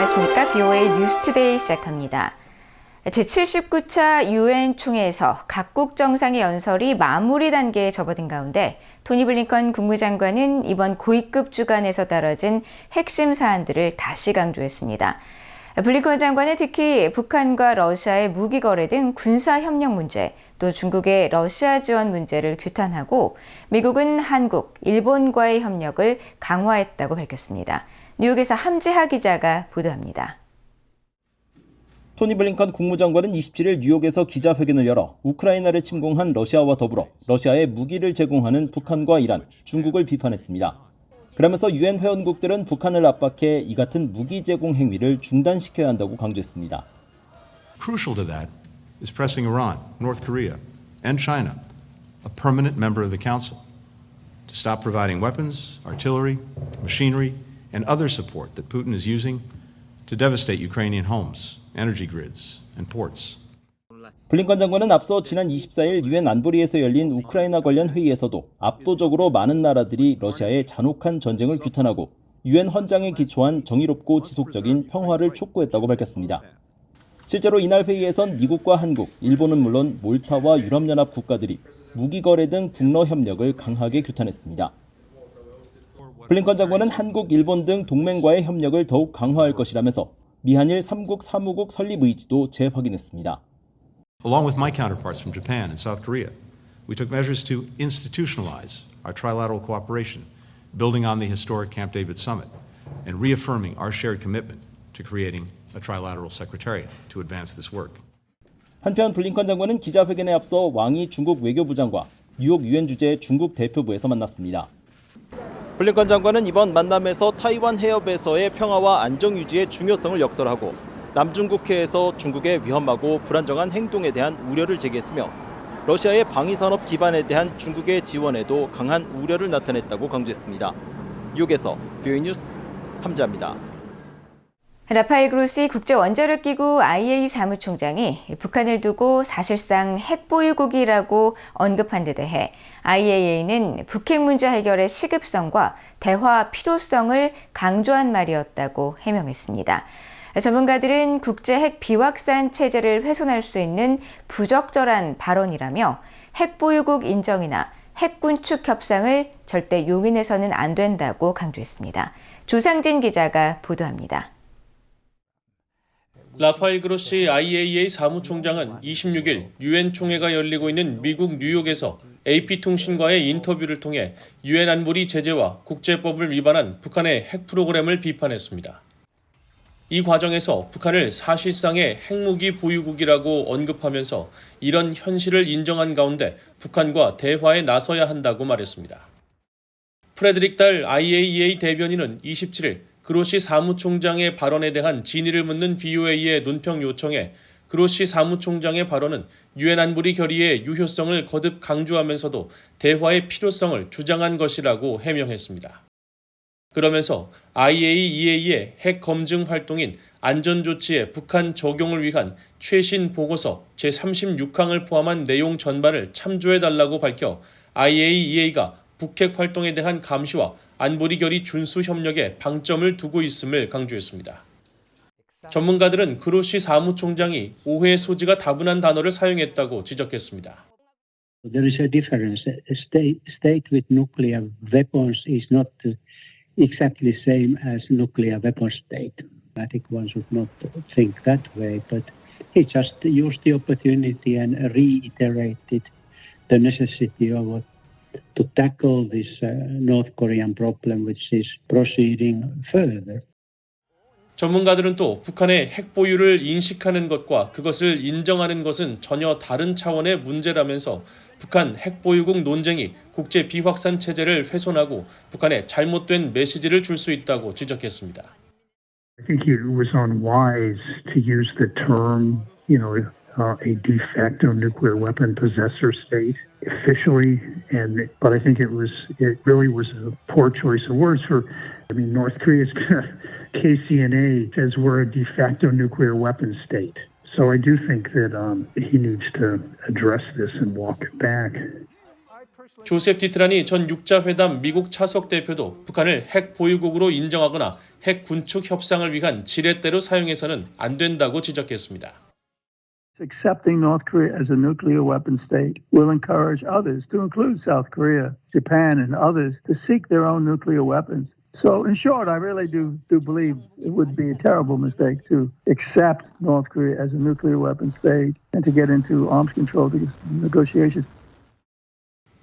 안녕하십니까. VOA 뉴스투데이 시작합니다. 제79차 유엔 총회에서 각국 정상의 연설이 마무리 단계에 접어든 가운데 토니 블링컨 국무장관은 이번 고위급 주간에서 다뤄진 핵심 사안들을 다시 강조했습니다. 블링컨 장관은 특히 북한과 러시아의 무기 거래 등 군사 협력 문제, 또 중국의 러시아 지원 문제를 규탄하고 미국은 한국, 일본과의 협력을 강화했다고 밝혔습니다. 뉴욕에서 함지하 기자가 보도합니다. 토니 블링컨 국무장관은 27일 뉴욕에서 기자회견을 열어 우크라이나를 침공한 러시아와 더불어 러시아에 무기를 제공하는 북한과 이란, 중국을 비판했습니다. 그러면서 유엔 회원국들은 북한을 압박해 이 같은 무기 제공 행위를 중단시켜야 한다고 강조했습니다. Crucial to that is pressing Iran, North Korea, and China, a permanent member of the Council, to stop providing weapons, artillery, machinery, and other support that Putin is using to devastate Ukrainian homes, energy grids, and ports. 블링컨 장관은 앞서 지난 24일 유엔 안보리에서 열린 우크라이나 관련 회의에서도 압도적으로 많은 나라들이 러시아의 잔혹한 전쟁을 규탄하고 유엔 헌장에 기초한 정의롭고 지속적인 평화를 촉구했다고 밝혔습니다. 실제로 이날 회의에선 미국과 한국, 일본은 물론 몰타와 유럽연합 국가들이 무기 거래 등 북러 협력을 강하게 규탄했습니다. 블링컨 장관은 한국, 일본 등 동맹과의 협력을 더욱 강화할 것이라면서 미한일 3국 사무국 설립 의지도 재확인했습니다. Along with my counterparts from Japan and South Korea, we took measures to institutionalize our trilateral cooperation, building on the historic Camp David summit, and reaffirming our shared commitment to creating a trilateral secretariat to advance this work. 한편 블링컨 장관은 기자회견에 앞서 왕이 중국 외교부장과 뉴욕 유엔 주재 중국 대표부에서 만났습니다. 블링컨 장관은 이번 만남에서 타이완 해협에서의 평화와 안정 유지의 중요성을 역설하고 남중국해에서 중국의 위험하고 불안정한 행동에 대한 우려를 제기했으며 러시아의 방위산업 기반에 대한 중국의 지원에도 강한 우려를 나타냈다고 강조했습니다. 뉴욕에서 VOA 뉴스 함지하입니다. 라파엘 그로시 국제원자력기구 IAEA 사무총장이 북한을 두고 사실상 핵보유국이라고 언급한 데 대해 IAEA는 북핵 문제 해결의 시급성과 대화 필요성을 강조한 말이었다고 해명했습니다. 전문가들은 국제 핵 비확산 체제를 훼손할 수 있는 부적절한 발언이라며 핵보유국 인정이나 핵군축 협상을 절대 용인해서는 안 된다고 강조했습니다. 조상진 기자가 보도합니다. 라파엘 그로시 IAEA 사무총장은 26일 유엔 총회가 열리고 있는 미국 뉴욕에서 AP통신과의 인터뷰를 통해 유엔 안보리 제재와 국제법을 위반한 북한의 핵 프로그램을 비판했습니다. 이 과정에서 북한을 사실상의 핵무기 보유국이라고 언급하면서 이런 현실을 인정한 가운데 북한과 대화에 나서야 한다고 말했습니다. 프레드릭 달 IAEA 대변인은 27일 그로시 사무총장의 발언에 대한 진위를 묻는 VOA의 논평 요청에 그로시 사무총장의 발언은 유엔 안보리 결의의 유효성을 거듭 강조하면서도 대화의 필요성을 주장한 것이라고 해명했습니다. 그러면서 IAEA의 핵 검증 활동인 안전조치의 북한 적용을 위한 최신 보고서 제36항을 포함한 내용 전반을 참조해달라고 밝혀 IAEA가 북핵 활동에 대한 감시와 안보리 결의 준수 협력에 방점을 두고 있음을 강조했습니다. 전문가들은 그로시 사무총장이 오해 소지가 다분한 단어를 사용했다고 지적했습니다. There is a difference. A state with nuclear weapons is not exactly same as nuclear weapon state. I think one should not think that way, but he just used the opportunity and reiterated the necessity of to tackle this North Korean problem, which is proceeding further. 전문가들은 또 북한의 핵 보유를 인식하는 것과 그것을 인정하는 것은 전혀 다른 차원의 문제라면서 북한 핵 보유국 논쟁이 국제 비확산 체제를 훼손하고 북한에 잘못된 메시지를 줄 수 있다고 지적했습니다. I think it was unwise to use the term, a de facto nuclear weapon possessor state officially, but I think it really was a poor choice of words North Korea's KCNA says we're a de facto nuclear weapons state. So I do think that he needs to address this and walk it back. 조셉 디트라니 전 육자회담 미국 차석 대표도 북한을 핵 보유국으로 인정하거나 핵 군축 협상을 위한 지렛대로 사용해서는 안 된다고 지적했습니다. Accepting North Korea as a nuclear weapon state will encourage others, to include South Korea, Japan, and others, to seek their own nuclear weapons. So, in short, I really do believe it would be a terrible mistake to accept North Korea as a nuclear weapon state and to get into arms control negotiations.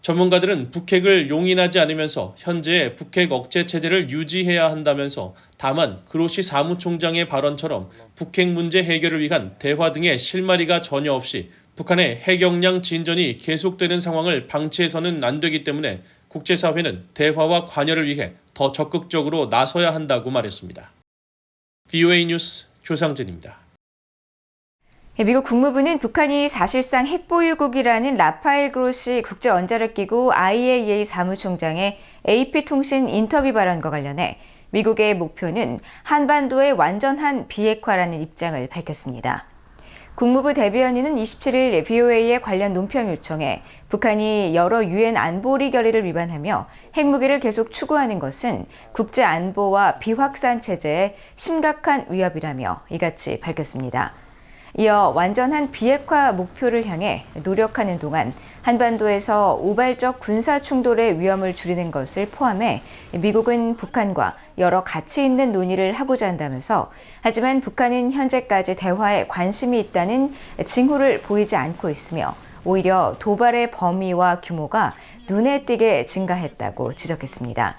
전문가들은 북핵을 용인하지 않으면서 현재의 북핵 억제 체제를 유지해야 한다면서 다만 그로시 사무총장의 발언처럼 북핵 문제 해결을 위한 대화 등의 실마리가 전혀 없이 북한의 핵 역량 진전이 계속되는 상황을 방치해서는 안 되기 때문에 국제사회는 대화와 관여를 위해 더 적극적으로 나서야 한다고 말했습니다. VOA 뉴스 조상진입니다. 미국 국무부는 북한이 사실상 핵보유국이라는 라파엘 그로시 국제원자력기구 IAEA 사무총장의 AP통신 인터뷰 발언과 관련해 미국의 목표는 한반도의 완전한 비핵화라는 입장을 밝혔습니다. 국무부 대변인은 27일 VOA의 관련 논평 요청에 북한이 여러 유엔 안보리 결의를 위반하며 핵무기를 계속 추구하는 것은 국제 안보와 비확산 체제에 심각한 위협이라며 이같이 밝혔습니다. 이어 완전한 비핵화 목표를 향해 노력하는 동안 한반도에서 우발적 군사 충돌의 위험을 줄이는 것을 포함해 미국은 북한과 여러 가치 있는 논의를 하고자 한다면서 하지만 북한은 현재까지 대화에 관심이 있다는 징후를 보이지 않고 있으며 오히려 도발의 범위와 규모가 눈에 띄게 증가했다고 지적했습니다.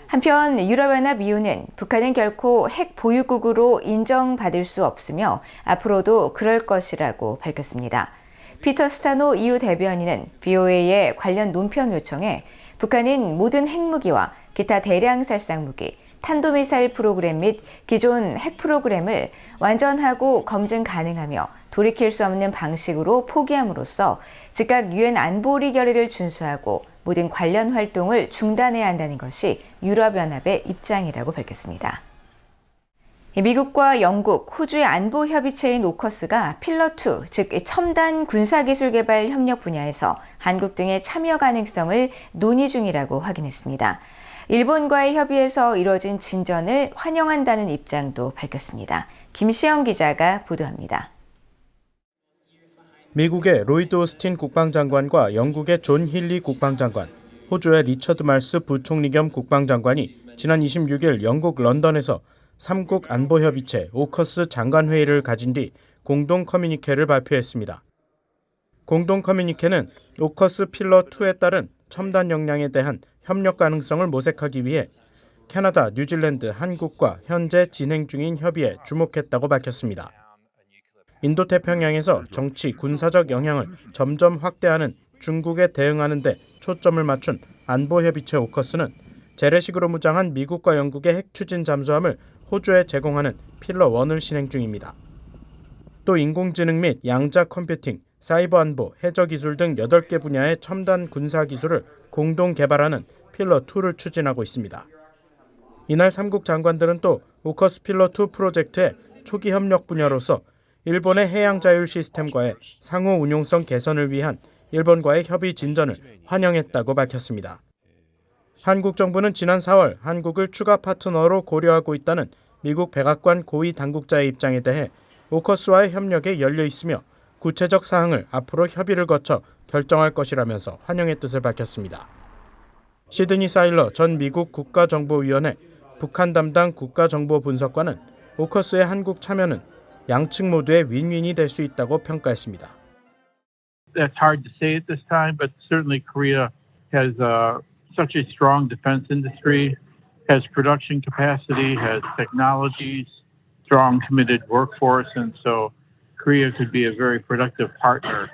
한편 유럽연합 EU는 북한은 결코 핵 보유국으로 인정받을 수 없으며 앞으로도 그럴 것이라고 밝혔습니다. 피터 스타노 EU 대변인은 VOA의 관련 논평 요청에 북한은 모든 핵무기와 기타 대량 살상무기, 탄도미사일 프로그램 및 기존 핵 프로그램을 완전하고 검증 가능하며 돌이킬 수 없는 방식으로 포기함으로써 즉각 유엔 안보리 결의를 준수하고 모든 관련 활동을 중단해야 한다는 것이 유럽연합의 입장이라고 밝혔습니다. 미국과 영국, 호주의 안보협의체인 오커스가 필러2, 즉 첨단 군사기술 개발 협력 분야에서 한국 등의 참여 가능성을 논의 중이라고 확인했습니다. 일본과의 협의에서 이뤄진 진전을 환영한다는 입장도 밝혔습니다. 김시영 기자가 보도합니다. 미국의 로이드 오스틴 국방장관과 영국의 존 힐리 국방장관, 호주의 리처드 말스 부총리 겸 국방장관이 지난 26일 영국 런던에서 3국 안보협의체 오커스 장관회의를 가진 뒤 공동 커뮤니케를 발표했습니다. 공동 커뮤니케는 오커스 필러2에 따른 첨단 역량에 대한 협력 가능성을 모색하기 위해 캐나다, 뉴질랜드, 한국과 현재 진행 중인 협의에 주목했다고 밝혔습니다. 인도태평양에서 정치, 군사적 영향을 점점 확대하는 중국에 대응하는 데 초점을 맞춘 안보협의체 오커스는 재래식으로 무장한 미국과 영국의 핵 추진 잠수함을 호주에 제공하는 필러1을 진행 중입니다. 또 인공지능 및 양자 컴퓨팅, 사이버 안보, 해저기술 등 8개 분야의 첨단 군사기술을 공동 개발하는 필러2를 추진하고 있습니다. 이날 3국 장관들은 또 오커스 필러2 프로젝트의 초기 협력 분야로서 일본의 해양 자율 시스템과의 상호 운용성 개선을 위한 일본과의 협의 진전을 환영했다고 밝혔습니다. 한국 정부는 지난 4월 한국을 추가 파트너로 고려하고 있다는 미국 백악관 고위 당국자의 입장에 대해 오커스와의 협력에 열려 있으며 구체적 사항을 앞으로 협의를 거쳐 결정할 것이라면서 환영의 뜻을 밝혔습니다. 시드니 사일러 전 미국 국가정보위원회 북한 담당 국가정보분석관은 오커스의 한국 참여는 양측 모두의 윈윈이 될 수 있다고 평가했습니다. That's hard to say at this time, but certainly Korea has such a strong defense industry, has production capacity, has technologies, strong committed workforce, and so Korea could be a very productive partner.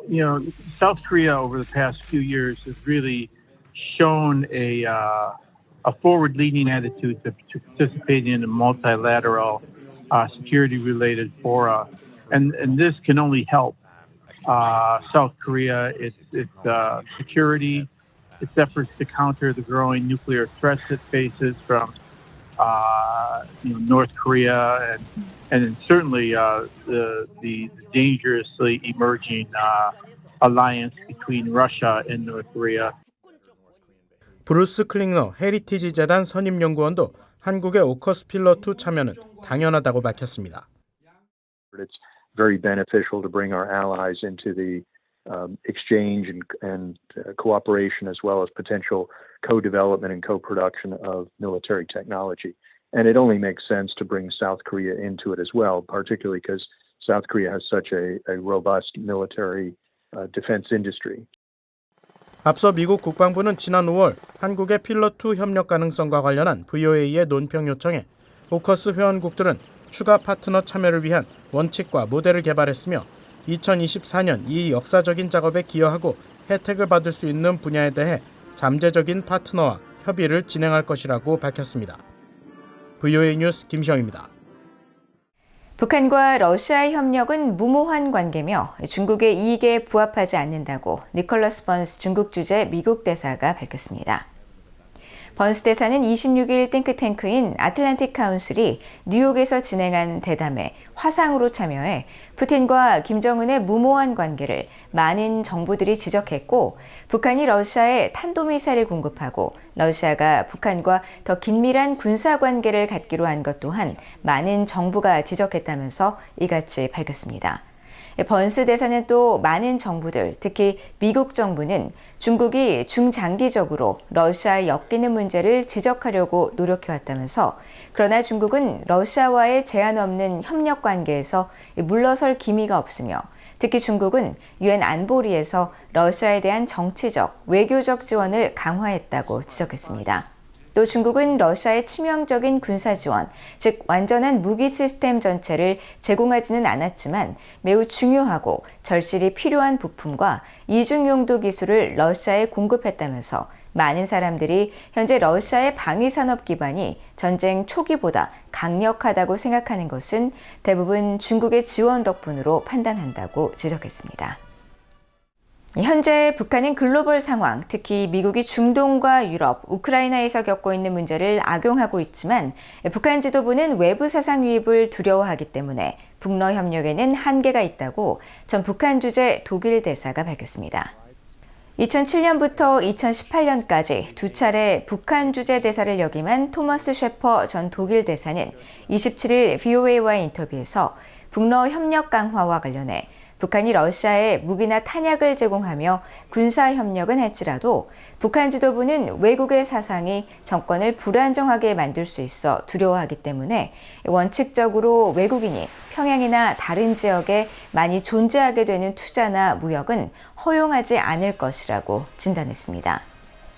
You know, South Korea over the past few years has really shown a forward-leaning attitude to participating in a multilateral security-related fora, and this can only help South Korea, its security, its efforts to counter the growing nuclear threats it faces from North Korea, and certainly the dangerously emerging alliance between Russia and North Korea. 브루스 클링너 헤리티지 재단 선임연구원도 한국의 오커스 필러 2 참여는 당연하다고 밝혔습니다. It's very beneficial to bring our allies into the exchange and cooperation, as well as potential co-development and co-production of military technology. And it only makes sense to bring South Korea into it as well, particularly because South Korea has such a robust military defense industry. 앞서 미국 국방부는 지난 5월 한국의 필러2 협력 가능성과 관련한 VOA의 논평 요청에 오커스 회원국들은 추가 파트너 참여를 위한 원칙과 모델을 개발했으며 2024년 이 역사적인 작업에 기여하고 혜택을 받을 수 있는 분야에 대해 잠재적인 파트너와 협의를 진행할 것이라고 밝혔습니다. VOA 뉴스 김시영입니다. 북한과 러시아의 협력은 무모한 관계며 중국의 이익에 부합하지 않는다고 니콜러스 번스 중국 주재 미국 대사가 밝혔습니다. 번스 대사는 26일 띵크탱크인 아틀란틱 카운슬이 뉴욕에서 진행한 대담에 화상으로 참여해 푸틴과 김정은의 무모한 관계를 많은 정부들이 지적했고, 북한이 러시아에 탄도미사일을 공급하고 러시아가 북한과 더 긴밀한 군사관계를 갖기로 한 것 또한 많은 정부가 지적했다면서 이같이 밝혔습니다. 번스 대사는 또 많은 정부들, 특히 미국 정부는 중국이 중장기적으로 러시아에 엮이는 문제를 지적하려고 노력해왔다면서, 그러나 중국은 러시아와의 제한 없는 협력 관계에서 물러설 기미가 없으며, 특히 중국은 유엔 안보리에서 러시아에 대한 정치적, 외교적 지원을 강화했다고 지적했습니다. 또 중국은 러시아의 치명적인 군사 지원, 즉 완전한 무기 시스템 전체를 제공하지는 않았지만 매우 중요하고 절실히 필요한 부품과 이중 용도 기술을 러시아에 공급했다면서, 많은 사람들이 현재 러시아의 방위산업 기반이 전쟁 초기보다 강력하다고 생각하는 것은 대부분 중국의 지원 덕분으로 판단한다고 지적했습니다. 현재 북한은 글로벌 상황, 특히 미국이 중동과 유럽, 우크라이나에서 겪고 있는 문제를 악용하고 있지만, 북한 지도부는 외부 사상 유입을 두려워하기 때문에 북러 협력에는 한계가 있다고 전 북한주재 독일대사가 밝혔습니다. 2007년부터 2018년까지 두 차례 북한주재 대사를 역임한 토머스 셰퍼 전 독일대사는 27일 VOA와의 인터뷰에서 북러 협력 강화와 관련해 북한이 러시아에 무기나 탄약을 제공하며 군사협력은 할지라도 북한 지도부는 외국의 사상이 정권을 불안정하게 만들 수 있어 두려워하기 때문에 원칙적으로 외국인이 평양이나 다른 지역에 많이 존재하게 되는 투자나 무역은 허용하지 않을 것이라고 진단했습니다.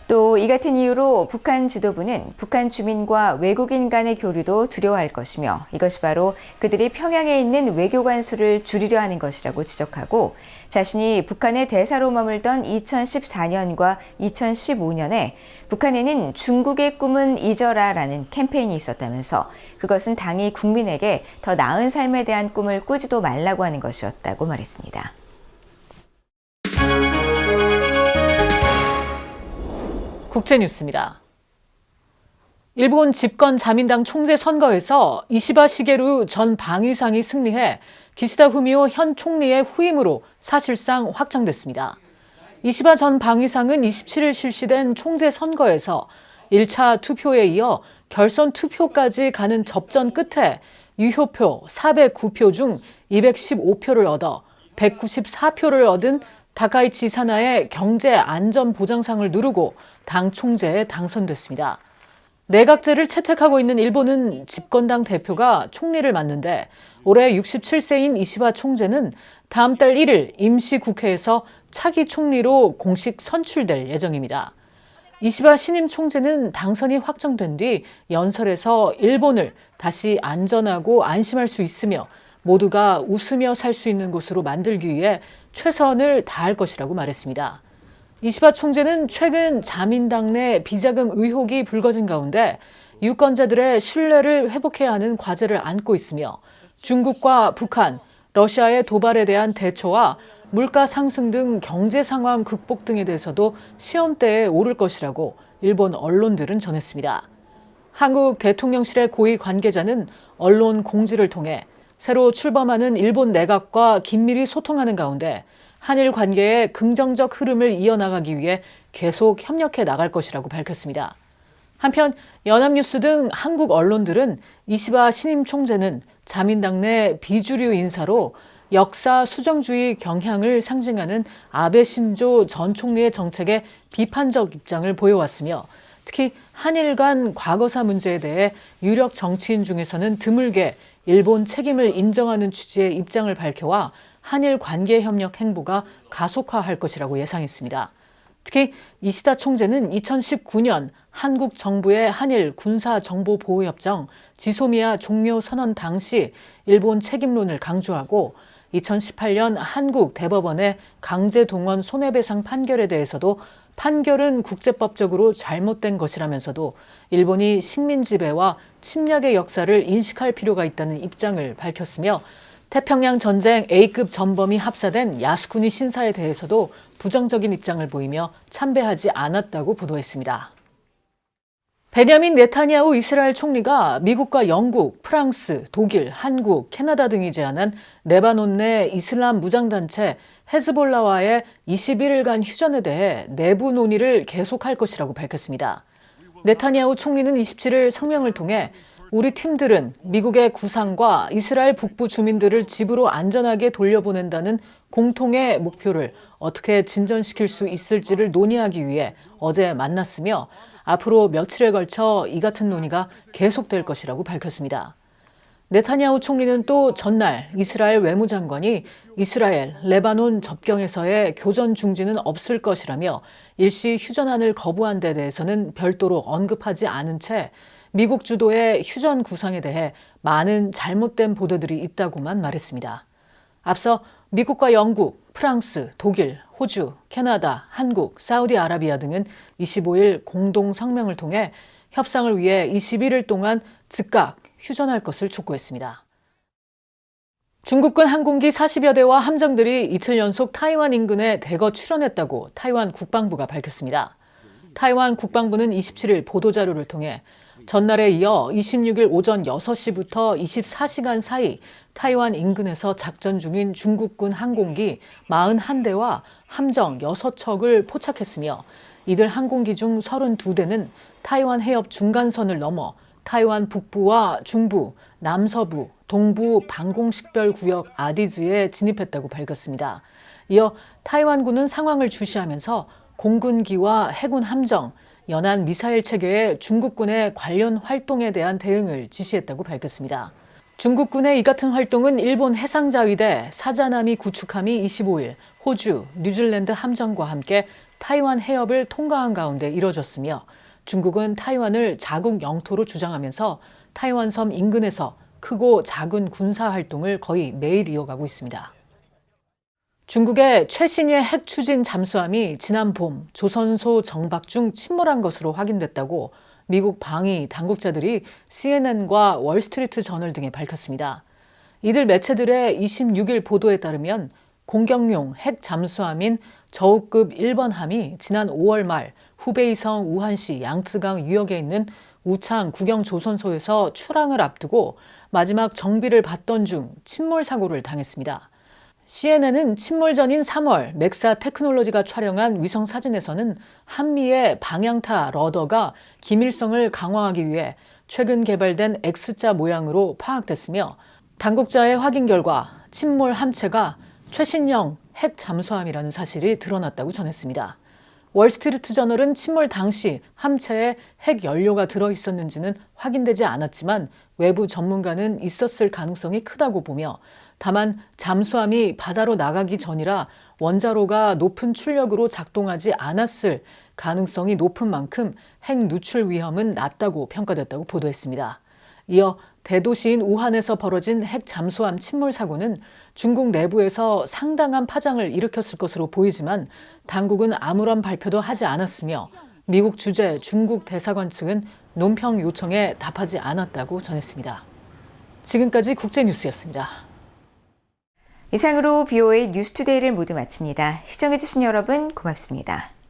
또 이 같은 이유로 북한 지도부는 북한 주민과 외국인 간의 교류도 두려워할 것이며, 이것이 바로 그들이 평양에 있는 외교관 수를 줄이려 하는 것이라고 지적하고, 자신이 북한의 대사로 머물던 2014년과 2015년에 북한에는 중국의 꿈은 잊어라라는 캠페인이 있었다면서, 그것은 당이 국민에게 더 나은 삶에 대한 꿈을 꾸지도 말라고 하는 것이었다고 말했습니다. 국제뉴스입니다. 일본 집권 자민당 총재 선거에서 이시바 시게루 전 방위상이 승리해 기시다 후미오 현 총리의 후임으로 사실상 확정됐습니다. 이시바 전 방위상은 27일 실시된 총재 선거에서 1차 투표에 이어 결선 투표까지 가는 접전 끝에 유효표 409표 중 215표를 얻어 194표를 얻은 다카이치 사나의 경제 안전 보장상을 누르고 당 총재에 당선됐습니다. 내각제를 채택하고 있는 일본은 집권당 대표가 총리를 맡는데, 올해 67세인 이시바 총재는 다음 달 1일 임시국회에서 차기 총리로 공식 선출될 예정입니다. 이시바 신임 총재는 당선이 확정된 뒤 연설에서 일본을 다시 안전하고 안심할 수 있으며 모두가 웃으며 살 수 있는 곳으로 만들기 위해 최선을 다할 것이라고 말했습니다. 이시바 총재는 최근 자민당 내 비자금 의혹이 불거진 가운데 유권자들의 신뢰를 회복해야 하는 과제를 안고 있으며, 중국과 북한, 러시아의 도발에 대한 대처와 물가 상승 등 경제 상황 극복 등에 대해서도 시험대에 오를 것이라고 일본 언론들은 전했습니다. 한국 대통령실의 고위 관계자는 언론 공지를 통해 새로 출범하는 일본 내각과 긴밀히 소통하는 가운데 한일 관계의 긍정적 흐름을 이어나가기 위해 계속 협력해 나갈 것이라고 밝혔습니다. 한편 연합뉴스 등 한국 언론들은 이시바 신임 총재는 자민당 내 비주류 인사로 역사 수정주의 경향을 상징하는 아베 신조 전 총리의 정책에 비판적 입장을 보여왔으며 특히 한일 간 과거사 문제에 대해 유력 정치인 중에서는 드물게 일본 책임을 인정하는 취지의 입장을 밝혀와 한일 관계 협력 행보가 가속화할 것이라고 예상했습니다. 특히 이시다 총재는 2019년 한국 정부의 한일 군사정보보호협정 지소미아 종료 선언 당시 일본 책임론을 강조하고 2018년 한국 대법원의 강제동원 손해배상 판결에 대해서도 판결은 국제법적으로 잘못된 것이라면서도 일본이 식민지배와 침략의 역사를 인식할 필요가 있다는 입장을 밝혔으며 태평양 전쟁 A급 전범이 합사된 야스쿠니 신사에 대해서도 부정적인 입장을 보이며 참배하지 않았다고 보도했습니다. 베냐민 네타냐후 이스라엘 총리가 미국과 영국, 프랑스, 독일, 한국, 캐나다 등이 제안한 레바논 내 이슬람 무장단체 헤즈볼라와의 21일간 휴전에 대해 내부 논의를 계속할 것이라고 밝혔습니다. 네타냐후 총리는 27일 성명을 통해 우리 팀들은 미국의 구상과 이스라엘 북부 주민들을 집으로 안전하게 돌려보낸다는 공통의 목표를 어떻게 진전시킬 수 있을지를 논의하기 위해 어제 만났으며 앞으로 며칠에 걸쳐 이 같은 논의가 계속될 것이라고 밝혔습니다. 네타냐후 총리는 또 전날 이스라엘 외무장관이 이스라엘, 레바논 접경에서의 교전 중지는 없을 것이라며 일시 휴전안을 거부한 데 대해서는 별도로 언급하지 않은 채 미국 주도의 휴전 구상에 대해 많은 잘못된 보도들이 있다고만 말했습니다. 앞서 미국과 영국, 프랑스, 독일, 호주, 캐나다, 한국, 사우디아라비아 등은 25일 공동 성명을 통해 협상을 위해 21일 동안 즉각 휴전할 것을 촉구했습니다. 중국군 항공기 40여 대와 함정들이 이틀 연속 타이완 인근에 대거 출현했다고 타이완 국방부가 밝혔습니다. 타이완 국방부는 27일 보도자료를 통해 전날에 이어 26일 오전 6시부터 24시간 사이 타이완 인근에서 작전 중인 중국군 항공기 41대와 함정 6척을 포착했으며 이들 항공기 중 32대는 타이완 해협 중간선을 넘어 타이완 북부와 중부, 남서부, 동부 방공식별 구역 아디즈에 진입했다고 밝혔습니다. 이어 타이완군은 상황을 주시하면서 공군기와 해군 함정, 연안 미사일 체계의 중국군의 관련 활동에 대한 대응을 지시했다고 밝혔습니다. 중국군의 이 같은 활동은 일본 해상자위대 사자나미 구축함이 25일 호주, 뉴질랜드 함정과 함께 타이완 해협을 통과한 가운데 이뤄졌으며 중국은 타이완을 자국 영토로 주장하면서 타이완섬 인근에서 크고 작은 군사 활동을 거의 매일 이어가고 있습니다. 중국의 최신의 핵 추진 잠수함이 지난 봄 조선소 정박 중 침몰한 것으로 확인됐다고 미국 방위 당국자들이 CNN과 월스트리트 저널 등에 밝혔습니다. 이들 매체들의 26일 보도에 따르면 공격용 핵 잠수함인 저우급 1번 함이 지난 5월 말 후베이성 우한시 양쯔강 유역에 있는 우창 국영조선소에서 출항을 앞두고 마지막 정비를 받던 중 침몰 사고를 당했습니다. CNN은 침몰 전인 3월 맥사 테크놀로지가 촬영한 위성 사진에서는 한미의 방향타 러더가 기밀성을 강화하기 위해 최근 개발된 X자 모양으로 파악됐으며 당국자의 확인 결과 침몰 함체가 최신형 핵 잠수함이라는 사실이 드러났다고 전했습니다. 월스트리트 저널은 침몰 당시 함체에 핵 연료가 들어있었는지는 확인되지 않았지만 외부 전문가는 있었을 가능성이 크다고 보며 다만 잠수함이 바다로 나가기 전이라 원자로가 높은 출력으로 작동하지 않았을 가능성이 높은 만큼 핵 누출 위험은 낮다고 평가됐다고 보도했습니다. 이어 대도시인 우한에서 벌어진 핵 잠수함 침몰 사고는 중국 내부에서 상당한 파장을 일으켰을 것으로 보이지만 당국은 아무런 발표도 하지 않았으며 미국 주재 중국 대사관 측은 논평 요청에 답하지 않았다고 전했습니다. 지금까지 국제뉴스였습니다. 이상으로 VOA 뉴스투데이를 모두 마칩니다. 시청해주신 여러분 고맙습니다.